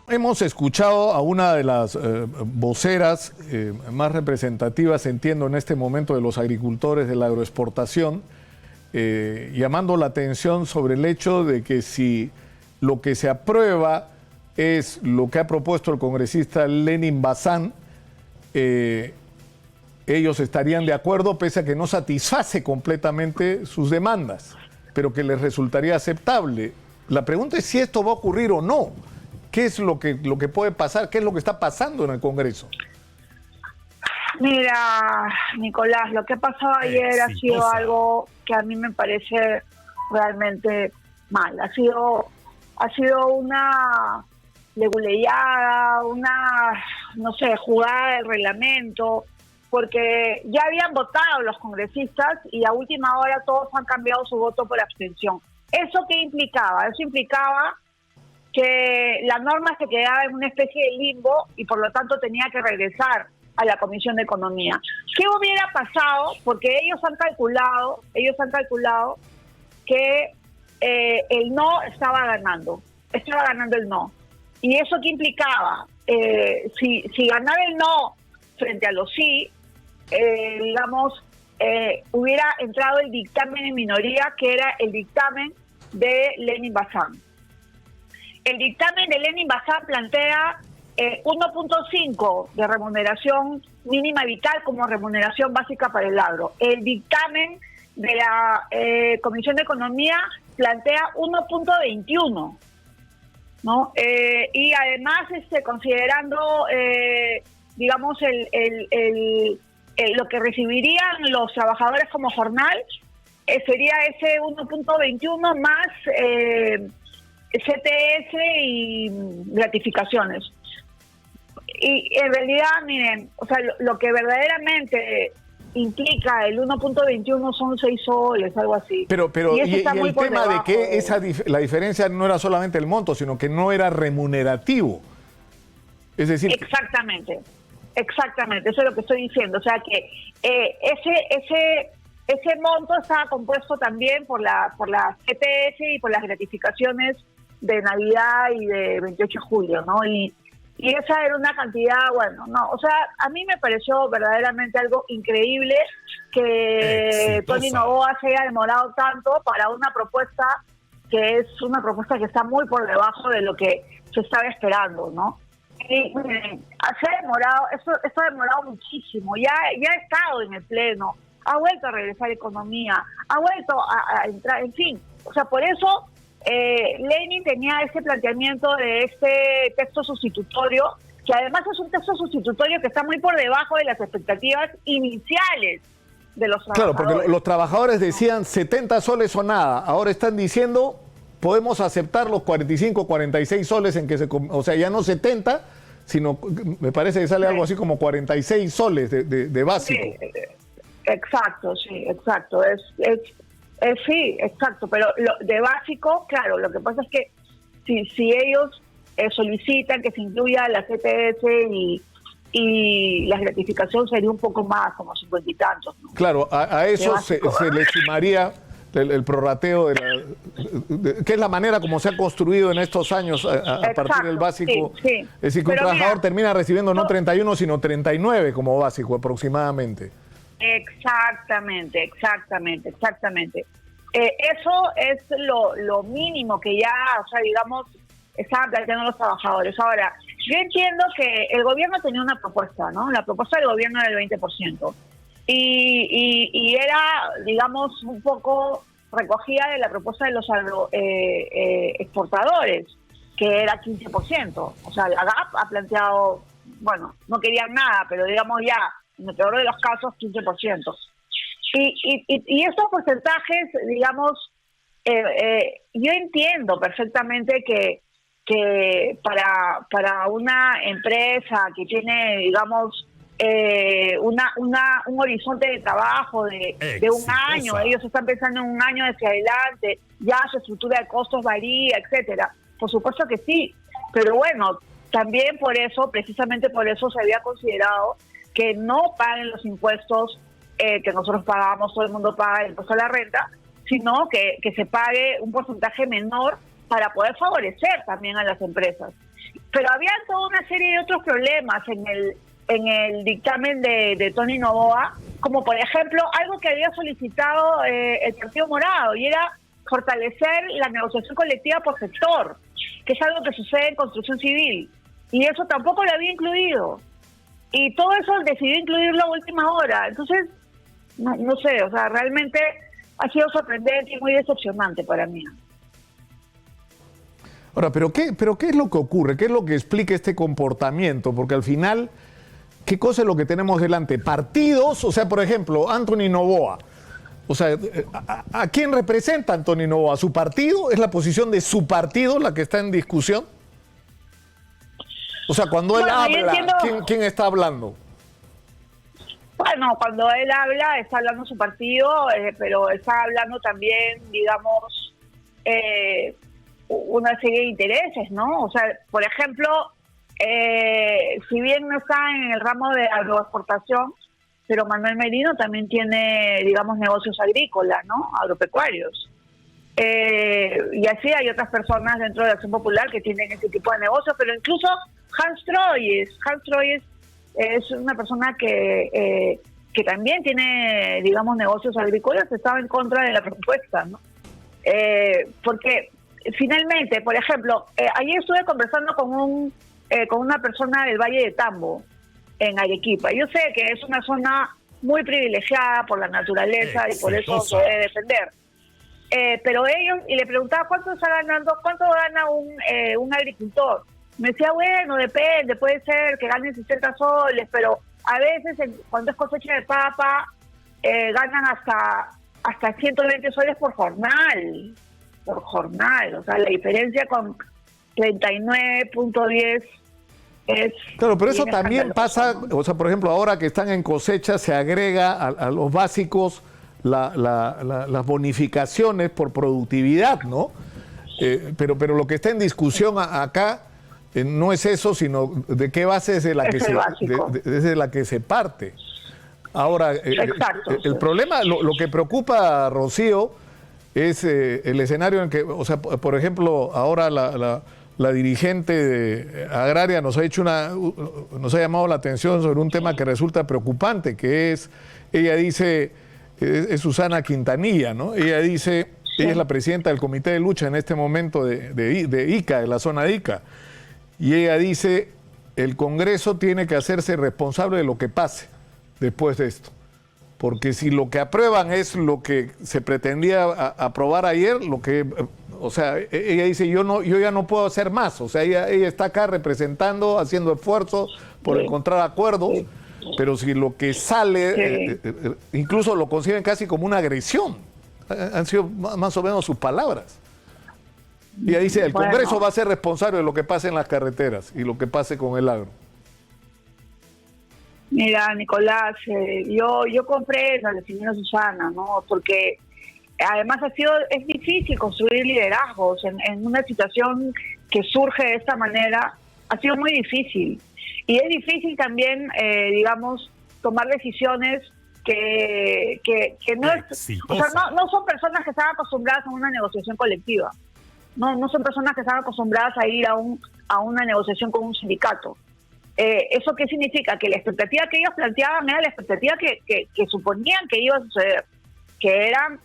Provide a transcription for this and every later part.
Hemos escuchado a una de las voceras más representativas, entiendo, en este momento de los agricultores de la agroexportación, llamando la atención sobre el hecho de que si lo que se aprueba es lo que ha propuesto el congresista Lenin Bazán, ellos estarían de acuerdo pese a que no satisface completamente sus demandas, pero que les resultaría aceptable. La pregunta es si esto va a ocurrir o no. ¿Qué es lo que puede pasar? ¿Qué es lo que está pasando en el Congreso? Mira, Nicolás, lo que ha pasado ayer ha sido algo que a mí me parece realmente mal. Ha sido una leguleyada, una, no sé, jugada del reglamento, porque ya habían votado los congresistas y a última hora todos han cambiado su voto por abstención. ¿Eso qué implicaba? Eso implicaba que la norma se quedaba en una especie de limbo y por lo tanto tenía que regresar a la Comisión de Economía. ¿Qué hubiera pasado? Porque ellos han calculado que el no estaba ganando el no. ¿Y eso qué implicaba? Si ganaba el no frente a los sí, hubiera entrado el dictamen en minoría, que era el dictamen de Lenin Bazán. El dictamen de Lenin Bazán plantea 1.5 de remuneración mínima vital como remuneración básica para el agro. El dictamen de la Comisión de Economía plantea 1.21, ¿no? Y además, considerando, digamos, lo que recibirían los trabajadores como jornal, sería ese 1.21 más CTS y gratificaciones. Y en realidad, miren, o sea, lo que verdaderamente implica el 1.21 son 6 soles, algo así. Pero y el tema de que la diferencia no era solamente el monto, sino que no era remunerativo. Es decir... Exactamente, eso es lo que estoy diciendo. O sea que ese monto estaba compuesto también por la CTS y por las gratificaciones de Navidad y de 28 de julio, ¿no? Y esa era una cantidad, bueno, no, o sea, a mí me pareció verdaderamente algo increíble que Tony Novoa se haya demorado tanto para una propuesta que es una propuesta que está muy por debajo de lo que se estaba esperando, ¿no? Y miren, se ha demorado, esto ha demorado muchísimo, ya ha estado en el Pleno, ha vuelto a regresar economía, ha vuelto a entrar, en fin, o sea, por eso Lenin tenía ese planteamiento de este texto sustitutorio, que además es un texto sustitutorio que está muy por debajo de las expectativas iniciales de los trabajadores. Claro, porque los trabajadores decían 70 soles o nada, ahora están diciendo podemos aceptar los 45, 46 soles en que o sea, ya no 70, sino me parece que sale algo así como 46 soles de básico. Sí, exacto, sí, exacto, sí, exacto, pero de básico, claro, lo que pasa es que si ellos solicitan que se incluya la CTS y la gratificación sería un poco más, como 50 y tantos, ¿no? Claro, a eso se le sumaría el prorrateo, que es la manera como se ha construido en estos años a partir del básico. Sí. Es decir, que un trabajador termina recibiendo no 31, sino 39 como básico aproximadamente. Exactamente. Eso es lo mínimo que ya, o sea, digamos, estaban planteando los trabajadores. Ahora, yo entiendo que el gobierno tenía una propuesta, ¿no? La propuesta del gobierno era el 20%. Y era, digamos, un poco recogida de la propuesta de los exportadores, que era 15%. O sea, la GAP ha planteado, bueno, no querían nada, pero digamos ya, en el peor de los casos, 15%. Y estos porcentajes, digamos, yo entiendo perfectamente que para una empresa que tiene, digamos, un horizonte de trabajo de un año, ellos están pensando en un año hacia adelante, ya su estructura de costos varía, etcétera. Por supuesto que sí, pero bueno, también precisamente por eso se había considerado que no paguen los impuestos que nosotros pagamos, todo el mundo paga el impuesto a la renta, sino que se pague un porcentaje menor para poder favorecer también a las empresas. Pero había toda una serie de otros problemas en el dictamen de Tony Noboa, como por ejemplo algo que había solicitado el Partido Morado, y era fortalecer la negociación colectiva por sector, que es algo que sucede en construcción civil, y eso tampoco lo había incluido, y todo eso decidió incluirlo a última hora. Entonces, no sé, o sea, realmente ha sido sorprendente y muy decepcionante para mí. Ahora, ¿pero qué es lo que ocurre? ¿Qué es lo que explica este comportamiento? Porque al final, ¿qué cosa es lo que tenemos delante? ¿Partidos? O sea, por ejemplo, Anthony Noboa. O sea, ¿a quién representa Anthony Noboa? ¿A su partido? ¿Es la posición de su partido la que está en discusión? O sea, cuando él habla, ¿quién está hablando? Bueno, cuando él habla, está hablando su partido, pero está hablando también, digamos, una serie de intereses, ¿no? O sea, por ejemplo, si bien no está en el ramo de agroexportación, pero Manuel Merino también tiene, digamos, negocios agrícolas, ¿no? Agropecuarios. Y así hay otras personas dentro de Acción Popular que tienen ese tipo de negocios, pero incluso Hans Troyes es una persona que también tiene, digamos, negocios agrícolas, estaba en contra de la propuesta, ¿no? Porque finalmente, por ejemplo, ayer estuve conversando con una persona del Valle de Tambo, en Arequipa. Yo sé que es una zona muy privilegiada por la naturaleza y por eso se debe defender. Pero ellos, y le preguntaba cuánto gana un agricultor. Me decía, bueno, depende, puede ser que ganen 60 soles, pero a veces cuando es cosecha de papa, ganan hasta 120 soles por jornal. O sea, la diferencia con 39.10 es... Claro, pero eso también pasa, o sea, por ejemplo, ahora que están en cosecha, se agrega a los básicos las bonificaciones por productividad, ¿no? Pero lo que está en discusión acá no es eso, sino de qué base es de la que se parte. Ahora, el problema, lo que preocupa a Rocío es el escenario en que, o sea, por ejemplo, ahora la dirigente agraria nos ha llamado la atención sobre un tema que resulta preocupante, que es, ella dice, es Susana Quintanilla, ¿no? Ella dice, ella es la presidenta del comité de lucha en este momento de Ica, de la zona de Ica, y ella dice, el Congreso tiene que hacerse responsable de lo que pase después de esto. Porque si lo que aprueban es lo que se pretendía aprobar ayer, o sea, ella dice, yo ya no puedo hacer más. O sea, ella está acá representando, haciendo esfuerzos por encontrar acuerdos, pero si lo que sale, incluso lo conciben casi como una agresión. Han sido más o menos sus palabras. Y ella dice, el Congreso va a ser responsable de lo que pase en las carreteras y lo que pase con el agro. Mira, Nicolás, yo comprendo la señora Susana, ¿no? Porque además es difícil construir liderazgos en una situación que surge de esta manera. Ha sido muy difícil. Y es difícil también, digamos, tomar decisiones que no es... O sea, no son personas que están acostumbradas a una negociación colectiva. No son personas que están acostumbradas a ir a una negociación con un sindicato. ¿Eso qué significa? Que la expectativa que ellos planteaban era la expectativa que suponían que iba a suceder, que eran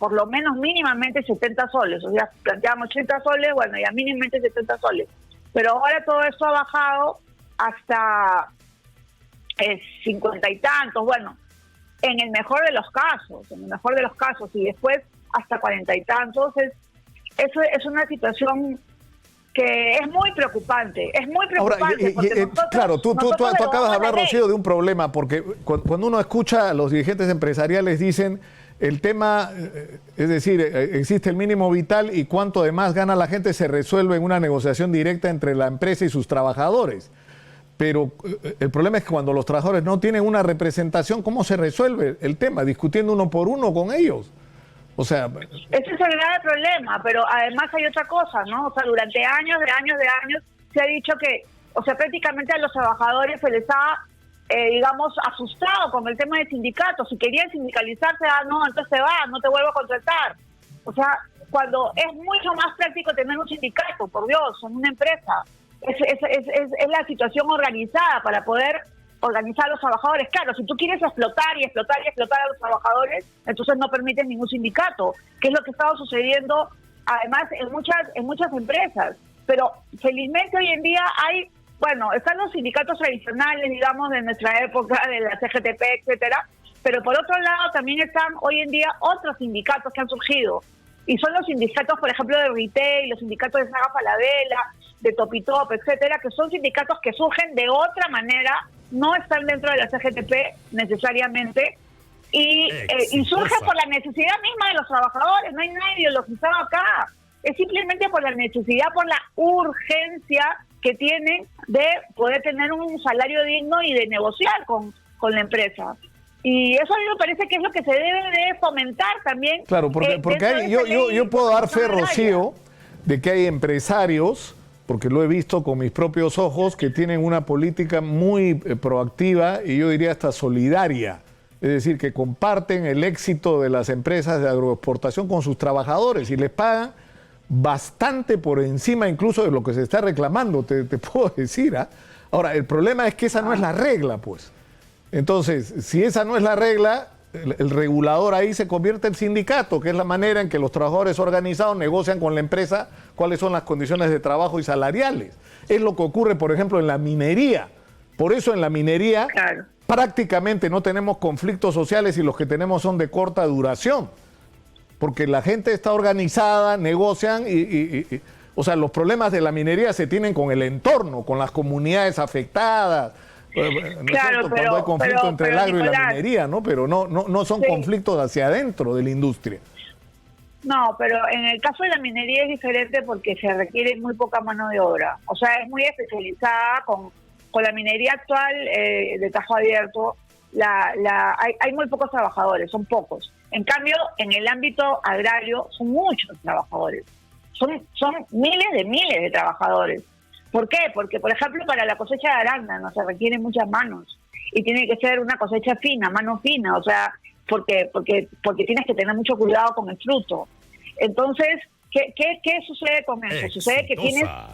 por lo menos mínimamente 70 soles, o sea, planteaban 80 soles, bueno, ya mínimamente 70 soles, pero ahora todo esto ha bajado hasta 50 y tantos, bueno, en el mejor de los casos, y después hasta 40 y tantos. Eso es una situación que es muy preocupante, Ahora, claro, tú acabas de hablar, Rocío, de un problema, porque cuando uno escucha a los dirigentes empresariales dicen, el tema, es decir, existe el mínimo vital y cuánto de más gana la gente se resuelve en una negociación directa entre la empresa y sus trabajadores. Pero el problema es que cuando los trabajadores no tienen una representación, ¿cómo se resuelve el tema? Discutiendo uno por uno con ellos. O sea, ese es el grave problema, pero además hay otra cosa, ¿no? O sea, durante años se ha dicho que, o sea, prácticamente a los trabajadores se les ha, digamos, asustado con el tema de sindicatos. Si querían sindicalizarse, no, entonces se va, no te vuelvo a contratar. O sea, cuando es mucho más práctico tener un sindicato, por Dios, en una empresa. Es la situación organizada para poder organizar a los trabajadores. Claro, si tú quieres explotar y explotar y explotar a los trabajadores, entonces no permites ningún sindicato, que es lo que estaba sucediendo además en muchas empresas. Pero felizmente hoy en día están los sindicatos tradicionales, digamos, de nuestra época, de la CGTP, etcétera, pero por otro lado también están hoy en día otros sindicatos que han surgido, y son los sindicatos, por ejemplo, de retail, los sindicatos de Saga Falabella, de Topitop, etcétera, que son sindicatos que surgen de otra manera, no están dentro de la CGTP necesariamente, y surge por la necesidad misma de los trabajadores. No hay nada ideologizado acá, es simplemente por la necesidad, por la urgencia que tienen de poder tener un salario digno y de negociar con la empresa. Y eso a mí me parece que es lo que se debe de fomentar también. Claro, porque yo puedo dar fe, Rocío, de que hay empresarios, porque lo he visto con mis propios ojos, que tienen una política muy proactiva y yo diría hasta solidaria. Es decir, que comparten el éxito de las empresas de agroexportación con sus trabajadores y les pagan bastante por encima incluso de lo que se está reclamando, te puedo decir. Ahora, el problema es que esa no es la regla, pues. Entonces, si esa no es la regla, el regulador ahí se convierte en sindicato, que es la manera en que los trabajadores organizados negocian con la empresa cuáles son las condiciones de trabajo y salariales. Es lo que ocurre, por ejemplo, en la minería. Por eso en la minería prácticamente no tenemos conflictos sociales y los que tenemos son de corta duración. Porque la gente está organizada, negocian o sea, los problemas de la minería se tienen con el entorno, con las comunidades afectadas. Claro, cuando hay conflicto entre el agro y la minería, ¿no? Pero no son conflictos hacia adentro de la industria. No, pero en el caso de la minería es diferente porque se requiere muy poca mano de obra. O sea, es muy especializada con la minería actual de Tajo Abierto. Hay muy pocos trabajadores, son pocos. En cambio, en el ámbito agrario son muchos trabajadores. Son miles de trabajadores. ¿Por qué? Porque, por ejemplo, para la cosecha de arándano se requieren muchas manos y tiene que ser una cosecha fina, mano fina, o sea, porque tienes que tener mucho cuidado con el fruto. Entonces, ¿qué sucede con eso? Sucede que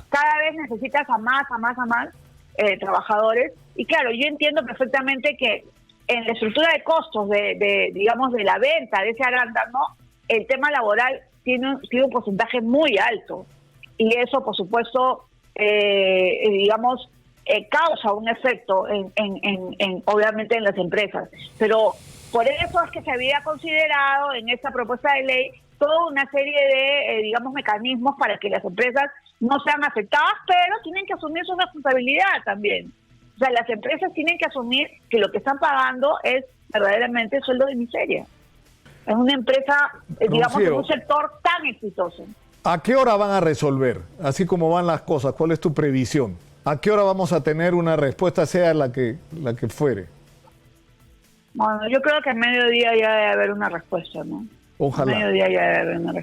cada vez necesitas a más trabajadores, y claro, yo entiendo perfectamente que en la estructura de costos digamos, de la venta de ese arándano, el tema laboral tiene un porcentaje muy alto, y eso, por supuesto, digamos, causa un efecto obviamente en las empresas. Pero por eso es que se había considerado en esta propuesta de ley toda una serie de, digamos, mecanismos para que las empresas no sean afectadas, pero tienen que asumir su responsabilidad también. O sea, las empresas tienen que asumir que lo que están pagando es verdaderamente sueldo de miseria. Es una empresa, digamos, en un sector tan exitoso. ¿A qué hora van a resolver? Así como van las cosas, ¿cuál es tu previsión? ¿A qué hora vamos a tener una respuesta, sea la que fuere? Bueno, yo creo que a mediodía ya debe haber una respuesta, ¿no? Ojalá. A mediodía ya debe haber una respuesta.